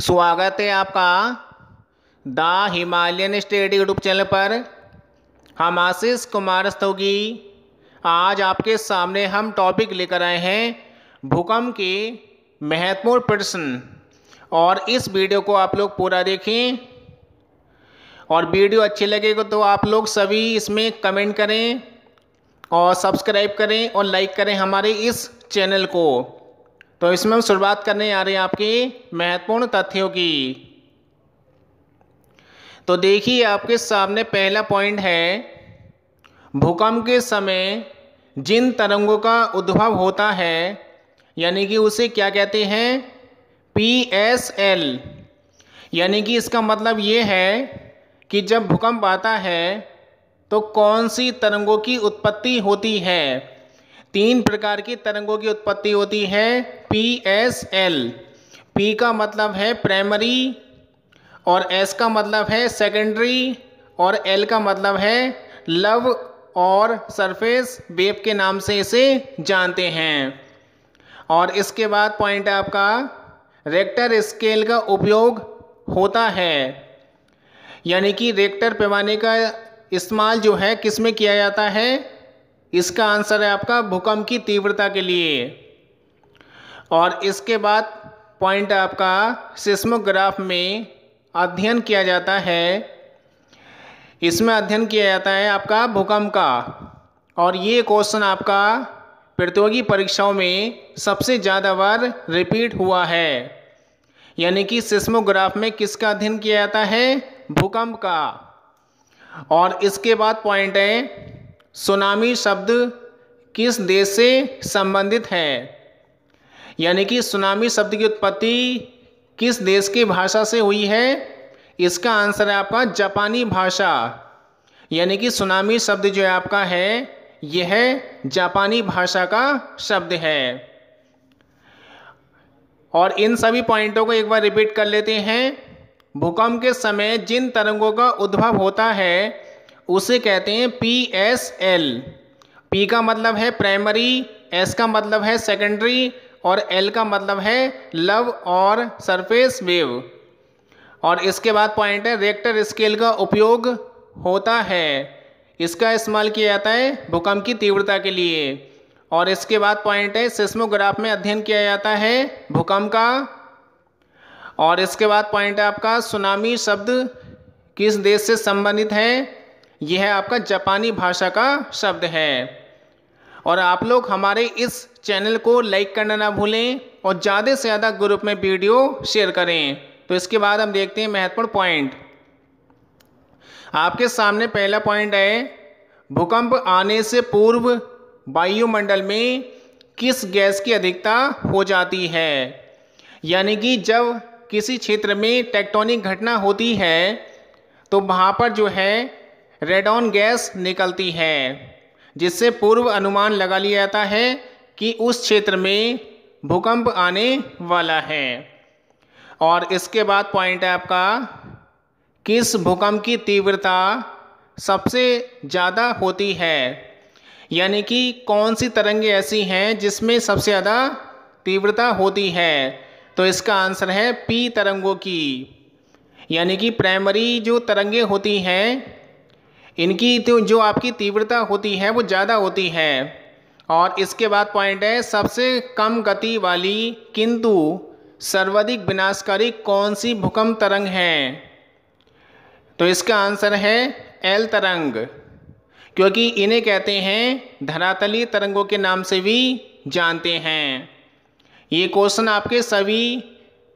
स्वागत है आपका the Himalayan study YouTube channel पर। हम आशीष कुमार स्तोगी। आज आपके सामने हम टॉपिक लेकर आए हैं भूकंप के महत्वपूर्ण प्रश्न। और इस वीडियो को आप लोग पूरा देखें और वीडियो अच्छी लगेगा तो आप लोग सभी इसमें कमेंट करें और सब्सक्राइब करें और लाइक करें हमारे इस चैनल को। तो इसमें हम शुरुआत करने आ रहे हैं आपके महत्वपूर्ण तथ्यों की। तो देखिए आपके सामने पहला पॉइंट है, भूकंप के समय जिन तरंगों का उद्भव होता है यानी कि उसे क्या कहते हैं, PSL। यानी कि इसका मतलब ये है कि जब भूकंप आता है तो कौन सी तरंगों की उत्पत्ति होती है। 3 प्रकार की तरंगों की उत्पत्ति होती है PSL। P का मतलब है प्राइमरी और S का मतलब है सेकेंडरी और L का मतलब है लव और सरफेस वेव के नाम से इसे जानते हैं। और इसके बाद पॉइंट है आपका, रेक्टर स्केल का उपयोग होता है। यानी कि रेक्टर पैमाने का इस्तेमाल जो है किस में किया जाता है, इसका आंसर है आपका भूकंप की तीव्रता के लिए। और इसके बाद पॉइंट है आपका, सिस्मोग्राफ में अध्ययन किया जाता है। इसमें अध्ययन किया जाता है आपका भूकंप का। और ये क्वेश्चन आपका प्रतियोगी परीक्षाओं में सबसे ज़्यादा बार रिपीट हुआ है। यानी कि सिस्मोग्राफ में किसका अध्ययन किया जाता है, भूकंप का। और इसके बाद पॉइंट है, सुनामी शब्द किस देश से संबंधित है। यानी कि सुनामी शब्द की उत्पत्ति किस देश की भाषा से हुई है, इसका आंसर है आपका जापानी भाषा। यानी कि सुनामी शब्द जो है आपका है यह जापानी भाषा का शब्द है। और इन सभी पॉइंटों को एक बार रिपीट कर लेते हैं। भूकंप के समय जिन तरंगों का उद्भव होता है उसे कहते हैं PSL। P का मतलब है प्राइमरी, S का मतलब है सेकेंडरी और L का मतलब है लव और सरफेस वेव। और इसके बाद पॉइंट है, रेक्टर स्केल का उपयोग होता है। इसका इस्तेमाल किया जाता है भूकंप की तीव्रता के लिए। और इसके बाद पॉइंट है, सिस्मोग्राफ में अध्ययन किया जाता है भूकंप का। और इसके बाद पॉइंट है आपका, सुनामी शब्द किस देश से संबंधित है, यह आपका जापानी भाषा का शब्द है। और आप लोग हमारे इस चैनल को लाइक करना ना भूलें और ज़्यादा से ज़्यादा ग्रुप में वीडियो शेयर करें। तो इसके बाद हम देखते हैं महत्वपूर्ण पॉइंट। आपके सामने पहला पॉइंट है, भूकंप आने से पूर्व वायुमंडल में किस गैस की अधिकता हो जाती है। यानी कि जब किसी क्षेत्र में टेक्टोनिक घटना होती है तो वहाँ पर जो है रेडॉन गैस निकलती है, जिससे पूर्व अनुमान लगा लिया जाता है कि उस क्षेत्र में भूकंप आने वाला है। और इसके बाद पॉइंट है आपका, किस भूकंप की तीव्रता सबसे ज़्यादा होती है। यानी कि कौन सी तरंगें ऐसी हैं जिसमें सबसे ज़्यादा तीव्रता होती है। तो इसका आंसर है P तरंगों की। यानी कि प्राइमरी जो तरंगें होती हैं इनकी तो जो आपकी तीव्रता होती है वो ज़्यादा होती है। और इसके बाद पॉइंट है, सबसे कम गति वाली किंतु सर्वाधिक विनाशकारी कौन सी भूकंप तरंग है। तो इसका आंसर है L तरंग, क्योंकि इन्हें कहते हैं धरातलीय तरंगों के नाम से भी जानते हैं। ये क्वेश्चन आपके सभी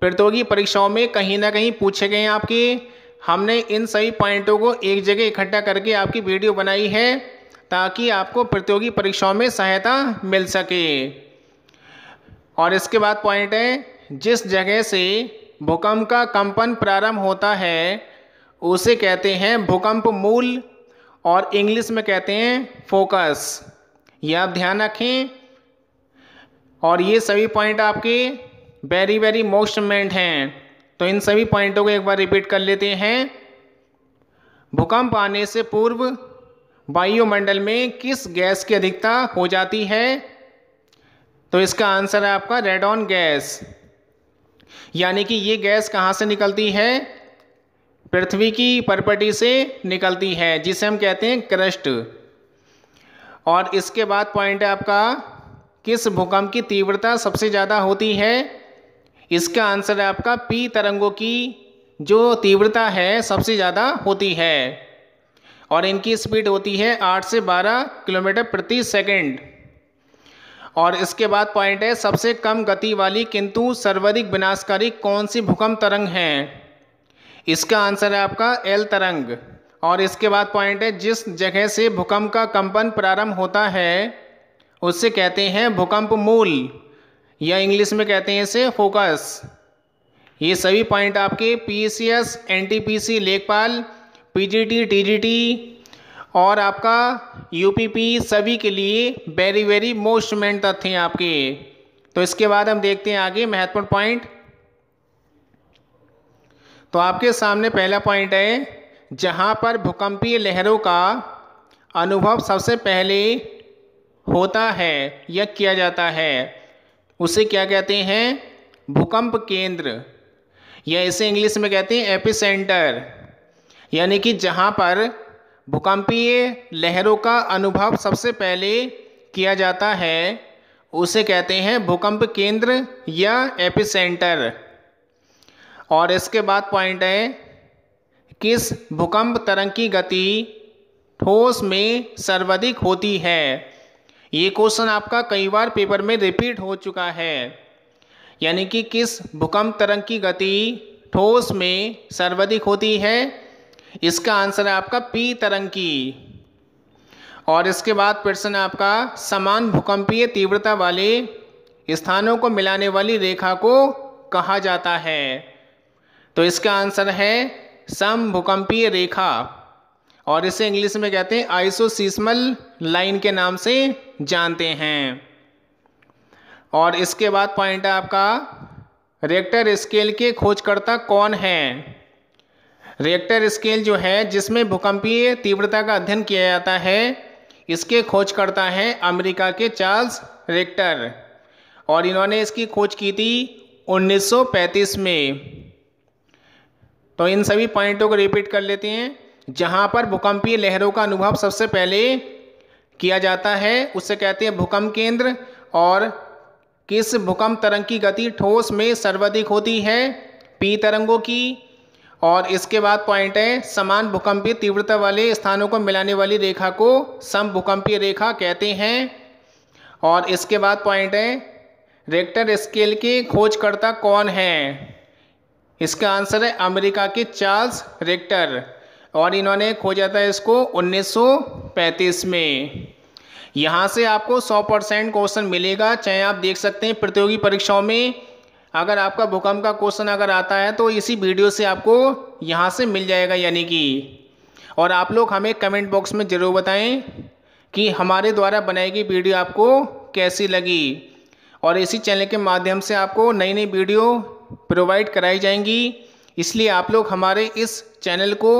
प्रतियोगी परीक्षाओं में कहीं ना कहीं पूछे गए हैं आपके। हमने इन सभी पॉइंटों को एक जगह इकट्ठा करके आपकी वीडियो बनाई है ताकि आपको प्रतियोगी परीक्षाओं में सहायता मिल सके। और इसके बाद पॉइंट है, जिस जगह से भूकंप का कंपन प्रारंभ होता है उसे कहते हैं भूकंप मूल और इंग्लिश में कहते हैं फोकस। यह आप ध्यान रखें। और ये सभी पॉइंट आपके वेरी मोस्ट इम्पोर्टेंट हैं। तो इन सभी पॉइंटों को एक बार रिपीट कर लेते हैं। भूकंप आने से पूर्व वायुमंडल में किस गैस की अधिकता हो जाती है। तो इसका आंसर है आपका रेडॉन गैस। यानी कि ये गैस कहाँ से निकलती है? पृथ्वी की परपटी से निकलती है, जिसे हम कहते हैं क्रस्ट। और इसके बाद पॉइंट है आपका, किस भूकंप की तीव्रता सबसे ज़्यादा होती है? इसका आंसर है आपका पी तरंगों की जो तीव्रता है सबसे ज़्यादा होती है, और इनकी स्पीड होती है 8 से 12 किलोमीटर प्रति सेकंड। और इसके बाद पॉइंट है, सबसे कम गति वाली किंतु सर्वाधिक विनाशकारी कौन सी भूकंप तरंग है? इसका आंसर है आपका एल तरंग। और इसके बाद पॉइंट है, जिस जगह से भूकंप का कंपन प्रारंभ होता है उससे कहते हैं भूकंप मूल, या इंग्लिश में कहते हैं इसे फोकस। ये सभी पॉइंट आपके पीसीएस, एनटीपीसी, लेखपाल, पीजीटी, टीजीटी और आपका यूपीपी सभी के लिए वेरी वेरी मोस्ट मेंट तथ्य हैं आपके। तो इसके बाद हम देखते हैं आगे महत्वपूर्ण पॉइंट। तो आपके सामने पहला पॉइंट है, जहां पर भूकंपीय लहरों का अनुभव सबसे पहले होता है या किया जाता है उसे क्या कहते हैं? भूकंप केंद्र, या इसे इंग्लिश में कहते हैं एपिसेंटर। यानी कि जहां पर भूकंपीय लहरों का अनुभव सबसे पहले किया जाता है उसे कहते हैं भूकंप केंद्र या एपिसेंटर। और इसके बाद पॉइंट है, किस भूकंप तरंग की गति ठोस में सर्वाधिक होती है? ये क्वेश्चन आपका कई बार पेपर में रिपीट हो चुका है। यानी कि किस भूकंप तरंग की गति ठोस में सर्वाधिक होती है? इसका आंसर है आपका पी तरंग की। और इसके बाद प्रश्न आपका, समान भूकंपीय तीव्रता वाले स्थानों को मिलाने वाली रेखा को कहा जाता है? तो इसका आंसर है समभूकंपीय रेखा, और इसे इंग्लिश में कहते हैं आइसोसीस्मल लाइन के नाम से जानते हैं। और इसके बाद पॉइंट है आपका, रिएक्टर स्केल के खोजकर्ता कौन हैं? रिएक्टर स्केल जो है जिसमें भूकंपीय तीव्रता का अध्ययन किया जाता है, इसके खोजकर्ता हैं अमेरिका के चार्ल्स रिक्टर, और इन्होंने इसकी खोज की थी 1935 में। तो इन सभी पॉइंटों को रिपीट कर लेते हैं। जहां पर भूकंपीय लहरों का अनुभव सबसे पहले किया जाता है उसे कहते हैं भूकंप केंद्र, और किस भूकंप तरंग की गति ठोस में सर्वाधिक होती है? पी तरंगों की। और इसके बाद पॉइंट है, समान भूकंपीय तीव्रता वाले स्थानों को मिलाने वाली रेखा को समभूकंपीय रेखा कहते हैं। और इसके बाद पॉइंट है, रिक्टर स्केल के खोजकर्ता कौन हैं? इसका आंसर है अमेरिका के चार्ल्स रिक्टर, और इन्होंने खोजा था इसको 1935 में। यहाँ से आपको 100% क्वेश्चन मिलेगा, चाहे आप देख सकते हैं प्रतियोगी परीक्षाओं में अगर आपका भूकंप का क्वेश्चन अगर आता है तो इसी वीडियो से आपको यहाँ से मिल जाएगा यानी कि। और आप लोग हमें कमेंट बॉक्स में ज़रूर बताएं कि हमारे द्वारा बनाई गई वीडियो आपको कैसी लगी, और इसी चैनल के माध्यम से आपको नई नई वीडियो प्रोवाइड कराई जाएंगी। इसलिए आप लोग हमारे इस चैनल को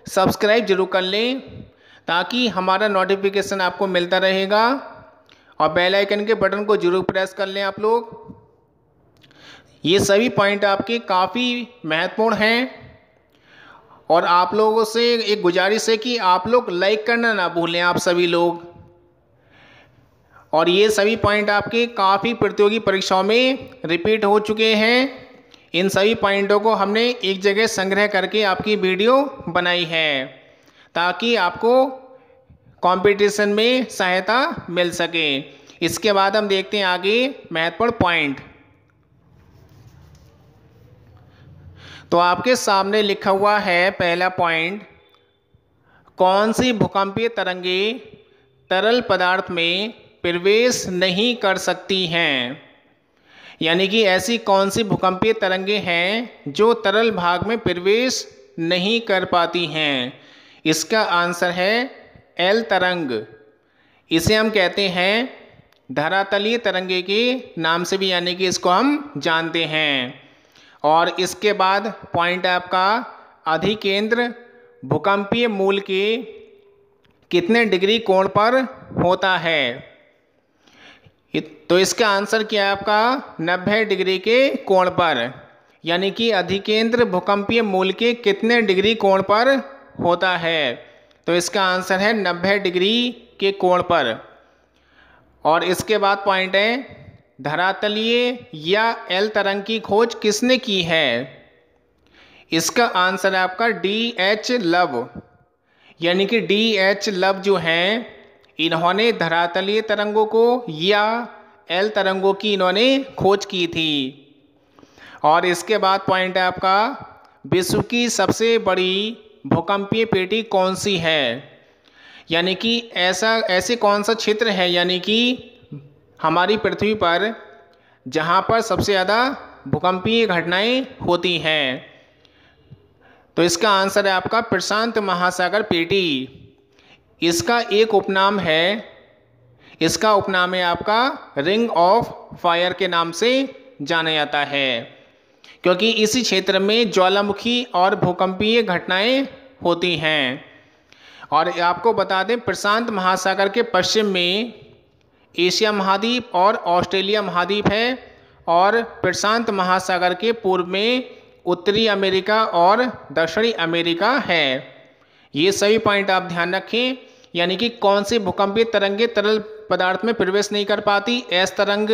सब्सक्राइब जरूर कर लें ताकि हमारा नोटिफिकेशन आपको मिलता रहेगा, और बेल आइकन के बटन को जरूर प्रेस कर लें आप लोग। ये सभी पॉइंट आपके काफ़ी महत्वपूर्ण हैं, और आप लोगों से एक गुजारिश है कि आप लोग लाइक करना ना भूलें आप सभी लोग। और ये सभी पॉइंट आपके काफ़ी प्रतियोगी परीक्षाओं में रिपीट हो चुके हैं। इन सभी पॉइंटों को हमने एक जगह संग्रह करके आपकी वीडियो बनाई है ताकि आपको कंपटीशन में सहायता मिल सके। इसके बाद हम देखते हैं आगे महत्वपूर्ण पॉइंट। तो आपके सामने लिखा हुआ है पहला पॉइंट, कौन सी भूकंपीय तरंगें तरल पदार्थ में प्रवेश नहीं कर सकती हैं? यानी कि ऐसी कौन सी भूकंपीय तरंगें हैं जो तरल भाग में प्रवेश नहीं कर पाती हैं? इसका आंसर है एल तरंग। इसे हम कहते हैं धरातलीय तरंगे के नाम से भी यानी कि इसको हम जानते हैं। और इसके बाद पॉइंट है आपका, अधिकेंद्र भूकंपीय मूल के कितने डिग्री कोण पर होता है? तो इसका आंसर क्या है आपका 90 डिग्री के कोण पर। यानी कि अधिकेंद्र भूकंपीय मूल के कितने डिग्री कोण पर होता है? तो इसका आंसर है 90 डिग्री के कोण पर। और इसके बाद पॉइंट है, धरातलीय या एल तरंग की खोज किसने की है? इसका आंसर है आपका D.H. लव। यानी कि D.H. लव जो हैं, इन्होंने धरातलीय तरंगों को या एल तरंगों की इन्होंने खोज की थी। और इसके बाद पॉइंट है आपका, विश्व की सबसे बड़ी भूकंपीय पेटी कौन सी है? यानी कि ऐसे कौन सा क्षेत्र है यानी कि हमारी पृथ्वी पर जहाँ पर सबसे ज़्यादा भूकंपीय घटनाएं होती हैं? तो इसका आंसर है आपका प्रशांत महासागर पेटी। इसका एक उपनाम है, इसका उपनाम है आपका रिंग ऑफ फायर के नाम से जाना जाता है, क्योंकि इसी क्षेत्र में ज्वालामुखी और भूकंपीय घटनाएं होती हैं। और आपको बता दें, प्रशांत महासागर के पश्चिम में एशिया महाद्वीप और ऑस्ट्रेलिया महाद्वीप है, और प्रशांत महासागर के पूर्व में उत्तरी अमेरिका और दक्षिणी अमेरिका है। ये सभी पॉइंट आप ध्यान रखें। यानी कि कौन सी भूकंपीय तरंगें तरल पदार्थ में प्रवेश नहीं कर पाती? एस तरंग।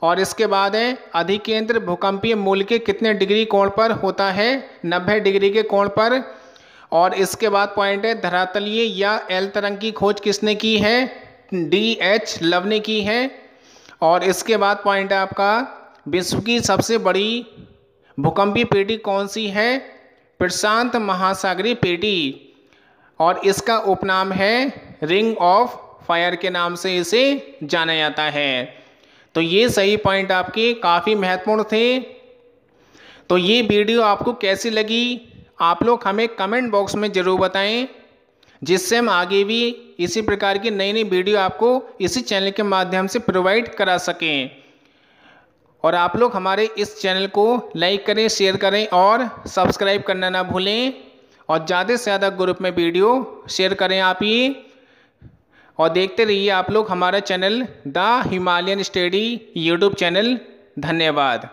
और इसके बाद है, अधिकेंद्र भूकंपीय मूल के कितने डिग्री कोण पर होता है? 90 डिग्री के कोण पर। और इसके बाद पॉइंट है, धरातलीय या एल तरंग की खोज किसने की है? D.H. लव ने की है। और इसके बाद पॉइंट है आपका, विश्व की सबसे बड़ी भूकंपीय पेटी कौन सी है? प्रशांत महासागरीय पेटी। और इसका उपनाम है रिंग ऑफ फायर के नाम से इसे जाना जाता है। तो ये सही पॉइंट आपके काफ़ी महत्वपूर्ण थे। तो ये वीडियो आपको कैसी लगी आप लोग हमें कमेंट बॉक्स में ज़रूर बताएं, जिससे हम आगे भी इसी प्रकार की नई नई वीडियो आपको इसी चैनल के माध्यम से प्रोवाइड करा सकें। और आप लोग हमारे इस चैनल को लाइक करें, शेयर करें और सब्सक्राइब करना ना भूलें। और ज़्यादा से ज़्यादा ग्रुप में वीडियो शेयर करें आप ये। और देखते रहिए आप लोग हमारा channel the Himalayan study YouTube channel. धन्यवाद।